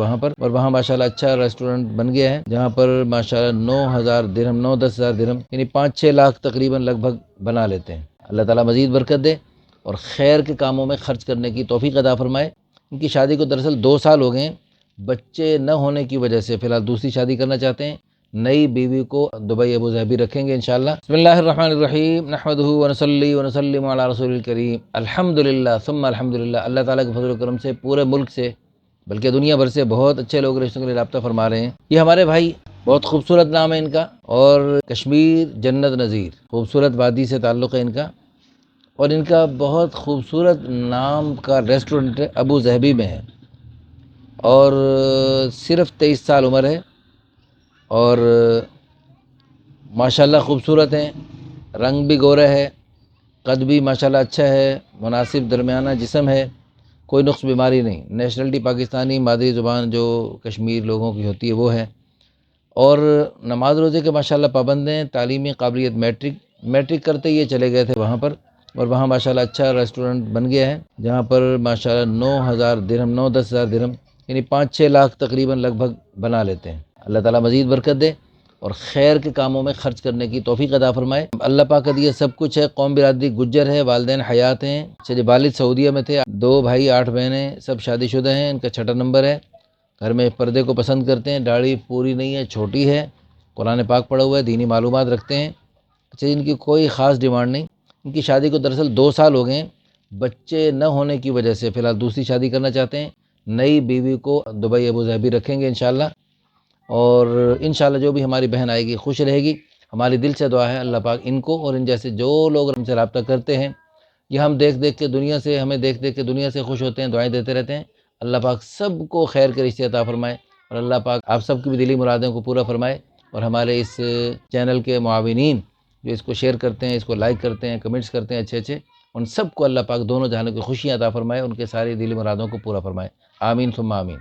وہاں پر، اور وہاں ماشاءاللہ اچھا ریسٹورنٹ بن گیا ہے جہاں پر ماشاءاللہ 9,000 درہم 9-10 ہزار درہم یعنی 5-6 لاکھ تقریباً لگ بھگ بنا لیتے ہیں۔ اللہ تعالیٰ مزید برکت دے اور خیر کے کاموں میں خرچ کرنے کی توفیق عطا فرمائے۔ ان کی شادی کو دراصل 2 سال ہو گئے ہیں، بچے نہ ہونے کی وجہ سے فی الحال دوسری شادی کرنا چاہتے ہیں۔ نئی بیوی کو دبئی ابوظہبی رکھیں گے انشاءاللہ۔ بسم اللہ الرحمن الرحیم، نحمدہ ونصلی ونسلم علی رسول الکریم، الحمدللہ ثم الحمدللہ۔ اللہ تعالیٰ کے فضل و کرم سے پورے ملک سے بلکہ دنیا بھر سے بہت اچھے لوگ رشتوں کے لیے رابطہ فرما رہے ہیں۔ یہ ہمارے بھائی، بہت خوبصورت نام ہے ان کا، اور کشمیر جنت نظیر خوبصورت وادی سے تعلق ہے ان کا، اور ان کا بہت خوبصورت نام کا ریسٹورنٹ ابوظہبی میں ہے، اور صرف 23 سال عمر ہے، اور ماشاءاللہ خوبصورت ہیں، رنگ بھی گورا ہے، قد بھی ماشاءاللہ اچھا ہے، مناسب درمیانہ جسم ہے، کوئی نقص بیماری نہیں، نیشنلٹی پاکستانی، مادری زبان جو کشمیر لوگوں کی ہوتی ہے وہ ہے، اور نماز روزے کے ماشاءاللہ پابند ہیں، تعلیمی قابلیت میٹرک کرتے یہ چلے گئے تھے وہاں پر، اور وہاں ماشاءاللہ اچھا ریسٹورنٹ بن گیا ہے جہاں پر ماشاءاللہ 9,000 درہم 9-10 ہزار درہم یعنی 5-6 لاکھ تقریباً لگ بھگ بنا لیتے ہیں۔ اللہ تعالیٰ مزید برکت دے اور خیر کے کاموں میں خرچ کرنے کی توفیق عطا فرمائے۔ اللہ پاک کا دیا سب کچھ ہے، قوم برادری گجر ہے، والدین حیات ہیں، والد سعودیہ میں تھے، 2 بھائی 8 بہنیں، سب شادی شدہ ہیں، ان کا 6ٹھا نمبر ہے، گھر میں پردے کو پسند کرتے ہیں، داڑھی پوری نہیں ہے، چھوٹی ہے، قرآن پاک پڑھا ہوا ہے، دینی معلومات رکھتے ہیں۔ اچھا، ان کی کوئی خاص ڈیمانڈ نہیں، ان کی شادی کو دراصل 2 سال ہو گئے ہیں، بچے نہ ہونے کی وجہ سے فی الحال دوسری شادی کرنا چاہتے ہیں۔ نئی بیوی کو دبئی ابوظہبی رکھیں گے انشاءاللہ، اور انشاءاللہ جو بھی ہماری بہن آئے گی خوش رہے گی۔ ہماری دل سے دعا ہے اللہ پاک ان کو اور ان جیسے جو لوگ ہم سے رابطہ کرتے ہیں، یہ ہمیں دیکھ دیکھ کے دنیا سے خوش ہوتے ہیں، دعائیں دیتے رہتے ہیں، اللہ پاک سب کو خیر کے رشتے عطا فرمائے، اور اللہ پاک آپ سب کی بھی دلی مرادوں کو پورا فرمائے، اور ہمارے اس چینل کے معاونین جو اس کو شیئر کرتے ہیں، اس کو لائک کرتے ہیں، کمنٹس کرتے ہیں اچھے، ان سب کو اللہ پاک دونوں جہانوں کی خوشیاں عطا فرمائے، ان کے ساری دلی مرادوں کو پورا فرمائے، آمین ثم آمین۔